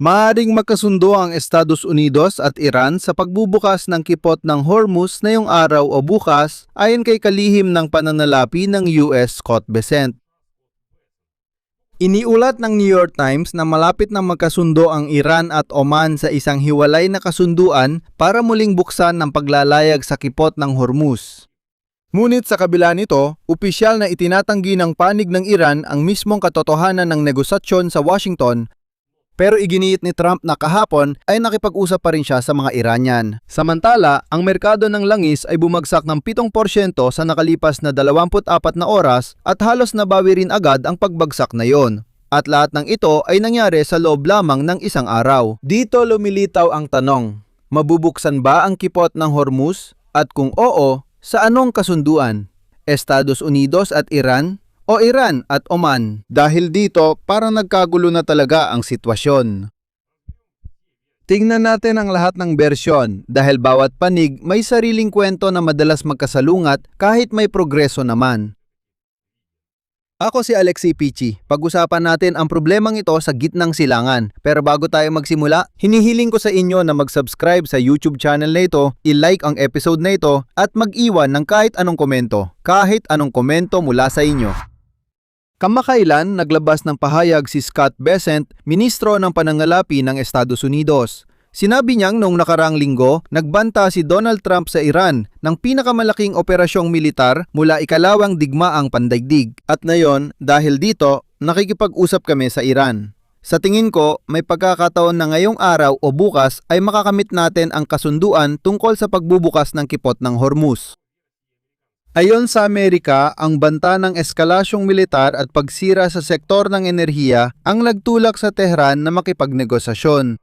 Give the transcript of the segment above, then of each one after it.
Maaaring magkasundo ang Estados Unidos at Iran sa pagbubukas ng kipot ng Hormuz ngayong araw o bukas ayon kay kalihim ng pananalapi ng US Scott Bessent. Iniulat ng New York Times na malapit na magkasundo ang Iran at Oman sa isang hiwalay na kasunduan para muling buksan ng paglalayag sa kipot ng Hormuz. Ngunit sa kabila nito, opisyal na itinatanggi ng panig ng Iran ang mismong katotohanan ng negosasyon sa Washington, pero iginiit ni Trump na kahapon ay nakipag-usap pa rin siya sa mga Iranian. Samantala, ang merkado ng langis ay bumagsak ng 7% sa nakalipas na 24 na oras at halos nabawi rin agad ang pagbagsak na yon. At lahat ng ito ay nangyari sa loob lamang ng isang araw. Dito lumilitaw ang tanong, mabubuksan ba ang kipot ng Hormuz? At kung oo, sa anong kasunduan? Estados Unidos at Iran? O Iran at Oman? Dahil dito, parang nagkagulo na talaga ang sitwasyon. Tingnan natin ang lahat ng bersyon dahil bawat panig may sariling kwento na madalas magkasalungat kahit may progreso naman. Ako si Alexi Pichi. Pag-usapan natin ang problemang ito sa gitnang silangan. Pero bago tayo magsimula, hinihiling ko sa inyo na mag-subscribe sa YouTube channel na ito, i-like ang episode na ito at mag-iwan ng kahit anong komento. Kahit anong komento mula sa inyo. Kamakailan naglabas ng pahayag si Scott Bessent, Ministro ng Panangalapi ng Estados Unidos. Sinabi niyang noong nakaraang linggo, nagbanta si Donald Trump sa Iran ng pinakamalaking operasyong militar mula ikalawang digmaang pandaigdig. At ngayon, dahil dito, nakikipag-usap kami sa Iran. Sa tingin ko, may pagkakataon na ngayong araw o bukas ay makakamit natin ang kasunduan tungkol sa pagbubukas ng kipot ng Hormuz. Ayon sa Amerika, ang banta ng eskalasyong militar at pagsira sa sektor ng enerhiya ang nagtulak sa Tehran na makipagnegosasyon.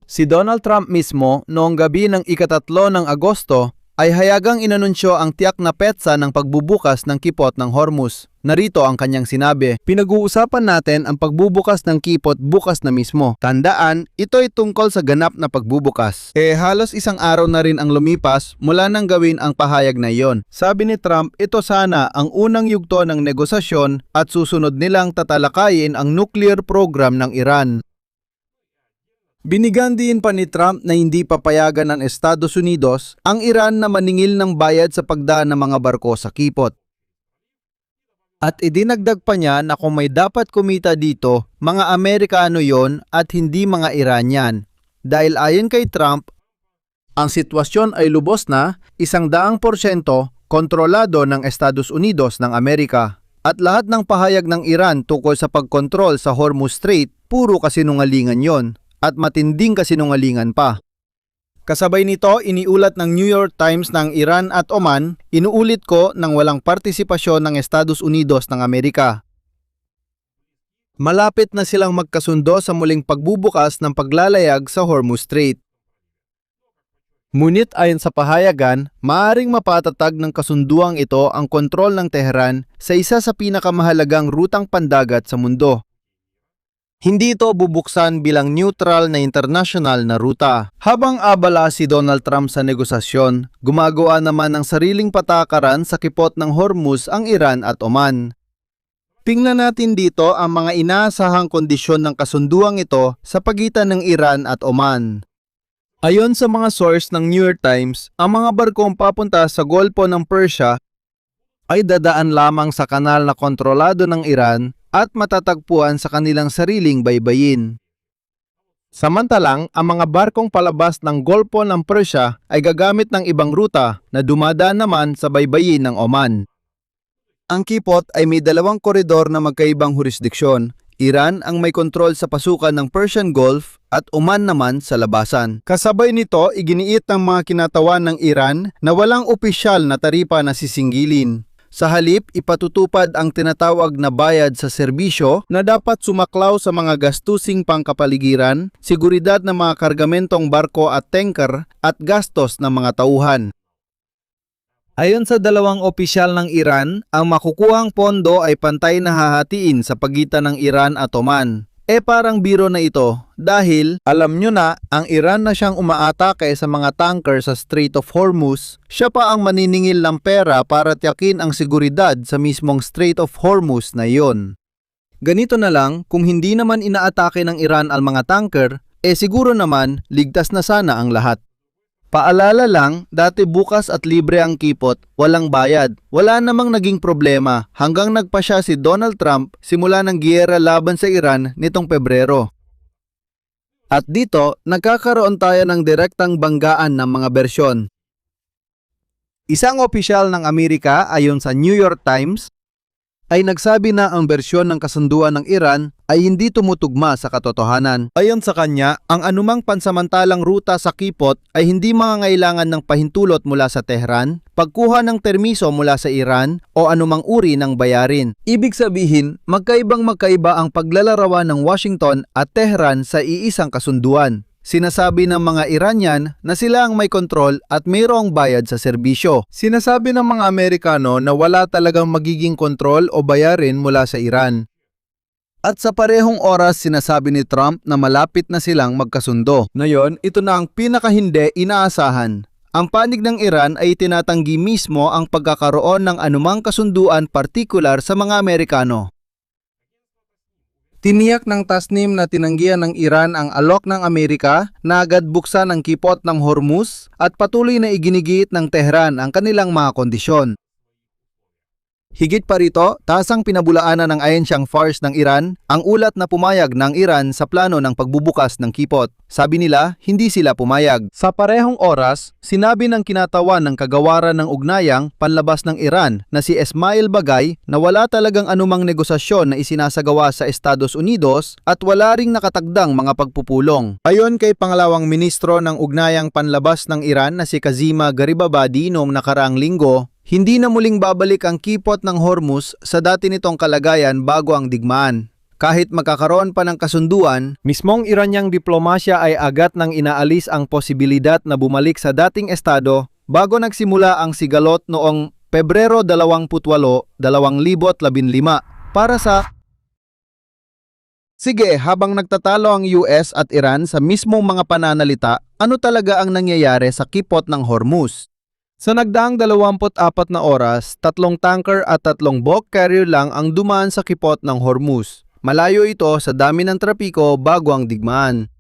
Si Donald Trump mismo noong gabi ng ika-3 ng Agosto ay hayagang inanunsyo ang tiyak na petsa ng pagbubukas ng kipot ng Hormuz. Narito ang kanyang sinabi, pinag-uusapan natin ang pagbubukas ng kipot bukas na mismo. Tandaan, ito ay tungkol sa ganap na pagbubukas. Halos isang araw na rin ang lumipas mula nang gawin ang pahayag na iyon. Sabi ni Trump, ito sana ang unang yugto ng negosasyon at susunod nilang tatalakayin ang nuclear program ng Iran. Binigyan din pa ni Trump na hindi papayagan ng Estados Unidos ang Iran na maningil ng bayad sa pagdaan ng mga barko sa kipot. At idinagdag pa niya na kung may dapat kumita dito, mga Amerikano yon at hindi mga Iranian. Dahil ayon kay Trump, ang sitwasyon ay lubos na 100% kontrolado ng Estados Unidos ng Amerika. At lahat ng pahayag ng Iran tungkol sa pagkontrol sa Hormuz Strait, puro kasinungalingan yon. At matinding kasinungalingan pa. Kasabay nito, iniulat ng New York Times ng Iran at Oman, inuulit ko ng walang partisipasyon ng Estados Unidos ng Amerika. Malapit na silang magkasundo sa muling pagbubukas ng paglalayag sa Hormuz Strait. Ngunit ayon sa pahayagan, maaaring mapatatag ng kasunduang ito ang kontrol ng Tehran sa isa sa pinakamahalagang rutang pandagat sa mundo. Hindi ito bubuksan bilang neutral na international na ruta. Habang abala si Donald Trump sa negosasyon, gumagawa naman ng sariling patakaran sa kipot ng Hormuz ang Iran at Oman. Tingnan natin dito ang mga inaasahang kondisyon ng kasunduang ito sa pagitan ng Iran at Oman. Ayon sa mga source ng New York Times, ang mga barkong papunta sa Golpo ng Persia ay dadaan lamang sa kanal na kontrolado ng Iran at matatagpuan sa kanilang sariling baybayin. Samantalang, ang mga barkong palabas ng Golpo ng Persia ay gagamit ng ibang ruta na dumadaan naman sa baybayin ng Oman. Ang kipot ay may dalawang koridor na magkaibang jurisdiksyon. Iran ang may kontrol sa pasukan ng Persian Gulf at Oman naman sa labasan. Kasabay nito, iginiit ng mga kinatawan ng Iran na walang opisyal na taripa na sisinggilin. Sa halip, ipatutupad ang tinatawag na bayad sa serbisyo na dapat sumaklaw sa mga gastusing pangkapaligiran, seguridad ng mga kargamentong barko at tanker, at gastos ng mga tauhan. Ayon sa dalawang opisyal ng Iran, ang makukuhang pondo ay pantay na hahatiin sa pagitan ng Iran at Oman. Parang biro na ito dahil alam nyo na ang Iran na siyang umaatake sa mga tanker sa Strait of Hormuz, siya pa ang maniningil ng pera para tiyakin ang seguridad sa mismong Strait of Hormuz na iyon. Ganito na lang, kung hindi naman inaatake ng Iran ang mga tanker, siguro naman ligtas na sana ang lahat. Paalala lang, dati bukas at libre ang kipot, walang bayad. Wala namang naging problema hanggang nagpasya si Donald Trump simula ng giyera laban sa Iran nitong Pebrero. At dito, nagkakaroon tayo ng direktang banggaan ng mga bersyon. Isang opisyal ng Amerika ayon sa New York Times ay nagsabi na ang bersyon ng kasunduan ng Iran ay hindi tumutugma sa katotohanan. Ayon sa kanya, ang anumang pansamantalang ruta sa kipot ay hindi mangangailangan ng pahintulot mula sa Tehran, pagkuha ng permiso mula sa Iran o anumang uri ng bayarin. Ibig sabihin, magkaibang-magkaiba ang paglalarawan ng Washington at Tehran sa iisang kasunduan. Sinasabi ng mga Iranian na sila ang may kontrol at mayroong bayad sa serbisyo. Sinasabi ng mga Amerikano na wala talagang magiging kontrol o bayarin mula sa Iran. At sa parehong oras sinasabi ni Trump na malapit na silang magkasundo. Ngayon, ito na ang pinakahindi inaasahan. Ang panig ng Iran ay tinatanggi mismo ang pagkakaroon ng anumang kasunduan partikular sa mga Amerikano. Tiniyak ng Tasnim na tinanggihan ng Iran ang alok ng Amerika na agad buksan ang kipot ng Hormuz at patuloy na iginigit ng Tehran ang kanilang mga kondisyon. Higit pa rito, tasang pinabulaanan ng ahensyang Fars ng Iran ang ulat na pumayag ng Iran sa plano ng pagbubukas ng kipot. Sabi nila, hindi sila pumayag. Sa parehong oras, sinabi ng kinatawan ng kagawaran ng ugnayang panlabas ng Iran na si Esmail Bagay na wala talagang anumang negosasyon na isinasagawa sa Estados Unidos at wala ring nakatagdang mga pagpupulong. Ayon kay Pangalawang Ministro ng Ugnayang Panlabas ng Iran na si Kazima Garibabadi noong nakaraang linggo, hindi na muling babalik ang kipot ng Hormuz sa dati nitong kalagayan bago ang digmaan. Kahit magkakaroon pa ng kasunduan, mismong Iranyang diplomasya ay agad nang inaalis ang posibilidad na bumalik sa dating estado bago nagsimula ang sigalot noong Pebrero 28, 2015 para sa Sige, habang nagtatalo ang US at Iran sa mismong mga pananalita, ano talaga ang nangyayari sa kipot ng Hormuz? Sa nagdaang 24 na oras, 3 tanker at 3 bulk carrier lang ang dumaan sa kipot ng Hormuz. Malayo ito sa dami ng trapiko bago ang digmaan.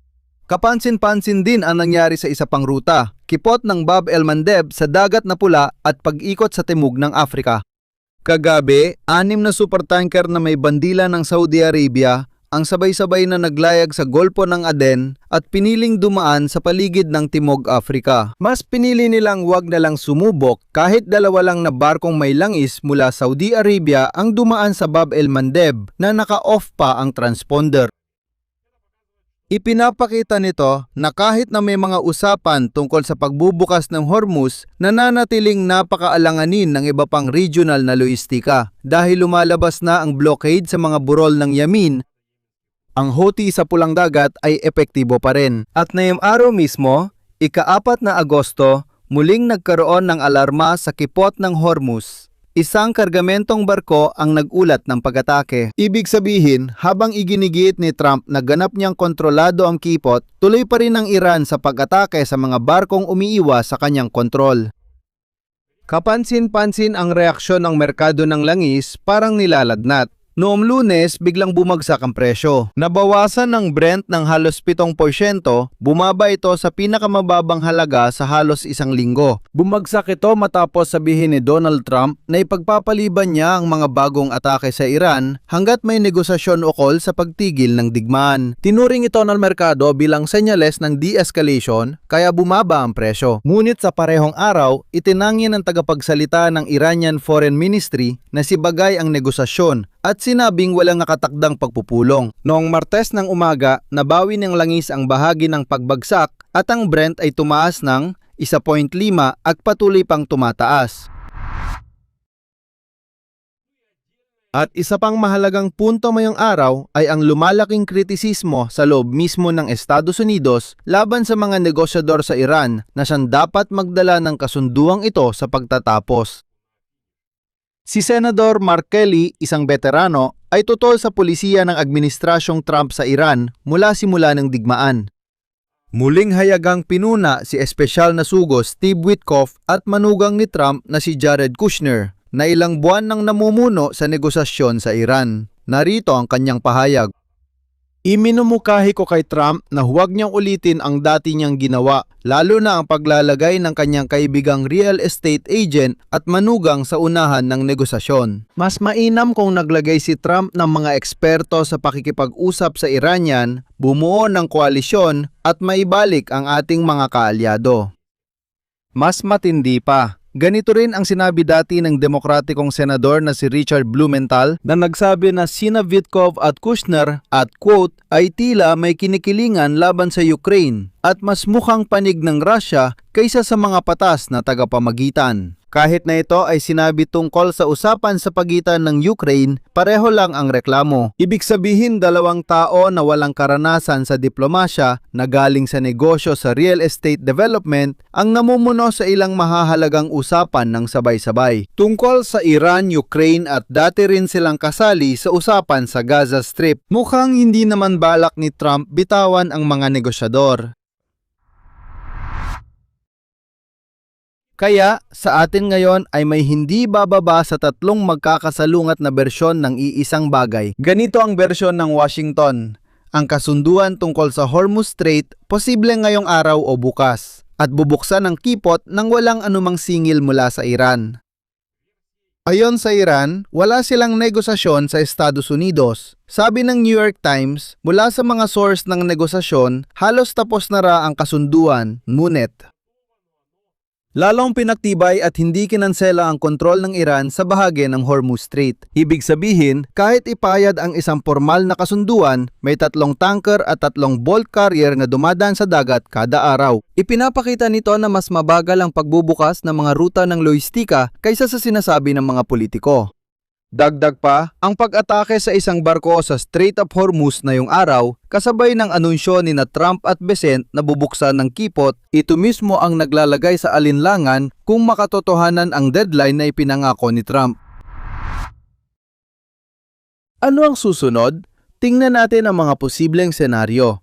Kapansin-pansin din ang nangyari sa isa pang ruta, kipot ng Bab el Mandeb sa Dagat na Pula at pag-ikot sa timog ng Afrika. Kagabi, 6 na supertanker na may bandila ng Saudi Arabia ang sabay-sabay na naglayag sa Golpo ng Aden at piniling dumaan sa paligid ng Timog Afrika. Mas pinili nilang wag na lang sumubok kahit dalawa lang na barkong may langis mula Saudi Arabia ang dumaan sa Bab el Mandeb na naka-off pa ang transponder. Ipinapakita nito na kahit na may mga usapan tungkol sa pagbubukas ng Hormuz, nananatiling napakaalanganin ng iba pang regional na logistika dahil lumalabas na ang blockade sa mga burol ng Yamin. Ang Houthi sa Pulang Dagat ay epektibo pa rin. At ngayong araw mismo, ika-4 na Agosto, muling nagkaroon ng alarma sa kipot ng Hormuz. Isang kargamentong barko ang nagulat ng pag-atake. Ibig sabihin, habang iginigit ni Trump na ganap niyang kontrolado ang kipot, tuloy pa rin ang Iran sa pag-atake sa mga barkong umiiwas sa kanyang kontrol. Kapansin-pansin ang reaksyon ng merkado ng langis, parang nilalagnat. Noong Lunes, biglang bumagsak ang presyo. Nabawasan ng Brent ng halos 7%, bumaba ito sa pinakamababang halaga sa halos isang linggo. Bumagsak ito matapos sabihin ni Donald Trump na ipagpapaliban niya ang mga bagong atake sa Iran hanggat may negosasyon ukol sa pagtigil ng digmaan. Tinuring ito ng merkado bilang senyales ng de-escalation kaya bumaba ang presyo. Ngunit sa parehong araw, itinanggi ng tagapagsalita ng Iranian Foreign Ministry na si Bagay ang negosasyon at sinabing walang nakatakdang pagpupulong. Noong Martes ng umaga, nabawi ng langis ang bahagi ng pagbagsak at ang Brent ay tumaas ng 1.5 at patuloy pang tumataas. At isa pang mahalagang punto ngayong araw ay ang lumalaking kritisismo sa loob mismo ng Estados Unidos laban sa mga negosyador sa Iran na siyang dapat magdala ng kasunduang ito sa pagtatapos. Si Senador Mark Kelly, isang veterano, ay tutol sa pulisiya ng administrasyong Trump sa Iran mula simula ng digmaan. Muling hayagang pinuna si espesyal na sugo Steve Witkoff at manugang ni Trump na si Jared Kushner na ilang buwan nang namumuno sa negosasyon sa Iran. Narito ang kanyang pahayag. Iminumukahi ko kay Trump na huwag niyang ulitin ang dati niyang ginawa, lalo na ang paglalagay ng kanyang kaibigang real estate agent at manugang sa unahan ng negosasyon. Mas mainam kung naglagay si Trump ng mga eksperto sa pakikipag-usap sa Iranian, bumuo ng koalisyon at maibalik ang ating mga kaalyado. Mas matindi pa. Ganito rin ang sinabi dati ng demokratikong senador na si Richard Blumenthal na nagsabi na sina Witkoff at Kushner at quote ay tila may kinikilingan laban sa Ukraine at mas mukhang panig ng Russia kaysa sa mga patas na tagapamagitan. Kahit na ito ay sinabi tungkol sa usapan sa pagitan ng Ukraine, pareho lang ang reklamo. Ibig sabihin dalawang tao na walang karanasan sa diplomasya na galing sa negosyo sa real estate development ang namumuno sa ilang mahahalagang usapan ng sabay-sabay. Tungkol sa Iran, Ukraine at dati rin silang kasali sa usapan sa Gaza Strip. Mukhang hindi naman balak ni Trump bitawan ang mga negosyador. Kaya sa atin ngayon ay may hindi bababa sa 3 magkakasalungat na bersyon ng iisang bagay. Ganito ang bersyon ng Washington. Ang kasunduan tungkol sa Hormuz Strait posible ngayong araw o bukas at bubuksan ang kipot nang walang anumang singil mula sa Iran. Ayon sa Iran, wala silang negosasyon sa Estados Unidos. Sabi ng New York Times, mula sa mga source ng negosasyon, halos tapos na ra ang kasunduan, ngunit lalong pinaktibay at hindi kinansela ang kontrol ng Iran sa bahagi ng Hormuz Strait. Ibig sabihin, kahit ipayad ang isang formal na kasunduan, may 3 tanker at 3 bulk carrier na dumadaan sa dagat kada araw. Ipinapakita nito na mas mabagal ang pagbubukas ng mga ruta ng lohistika kaysa sa sinasabi ng mga politiko. Dagdag pa, ang pag-atake sa isang barko sa Strait of Hormuz na yung araw, kasabay ng anunsyo ni na Trump at Bessent na bubuksan ng kipot, ito mismo ang naglalagay sa alinlangan kung makatotohanan ang deadline na ipinangako ni Trump. Ano ang susunod? Tingnan natin ang mga posibleng senaryo.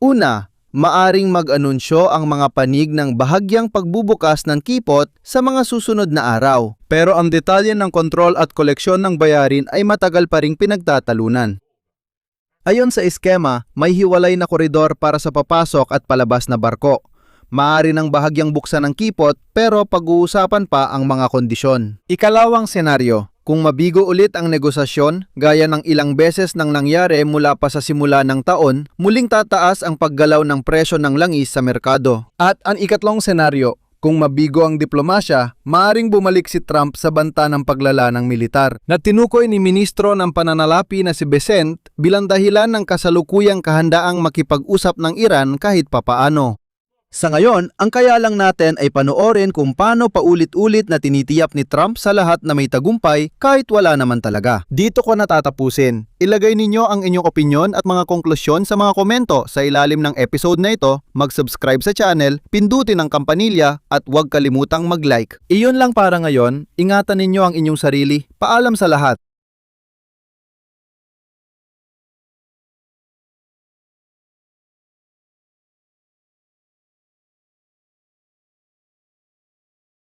Una, maaring mag-anunsyo ang mga panig ng bahagyang pagbubukas ng kipot sa mga susunod na araw. Pero ang detalye ng kontrol at koleksyon ng bayarin ay matagal pa ring pinagtatalunan. Ayon sa eskema, may hiwalay na koridor para sa papasok at palabas na barko. Maaari nang bahagyang buksan ang kipot pero pag-uusapan pa ang mga kondisyon. Ikalawang senaryo, kung mabigo ulit ang negosasyon, gaya ng ilang beses nang nangyari mula pa sa simula ng taon, muling tataas ang paggalaw ng presyo ng langis sa merkado. At ang ikatlong senaryo, kung mabigo ang diplomasya, maaring bumalik si Trump sa banta ng paglala ng militar, na tinukoy ni Ministro ng Pananalapi na si Bessent bilang dahilan ng kasalukuyang kahandaang makipag-usap ng Iran kahit papaano. Sa ngayon, ang kaya lang natin ay panoorin kung paano paulit-ulit na tinitiyak ni Trump sa lahat na may tagumpay kahit wala naman talaga. Dito ko natatapusin. Ilagay ninyo ang inyong opinyon at mga konklusyon sa mga komento sa ilalim ng episode na ito, mag-subscribe sa channel, pindutin ang kampanilya at huwag kalimutang mag-like. Iyon lang para ngayon, ingatan ninyo ang inyong sarili. Paalam sa lahat.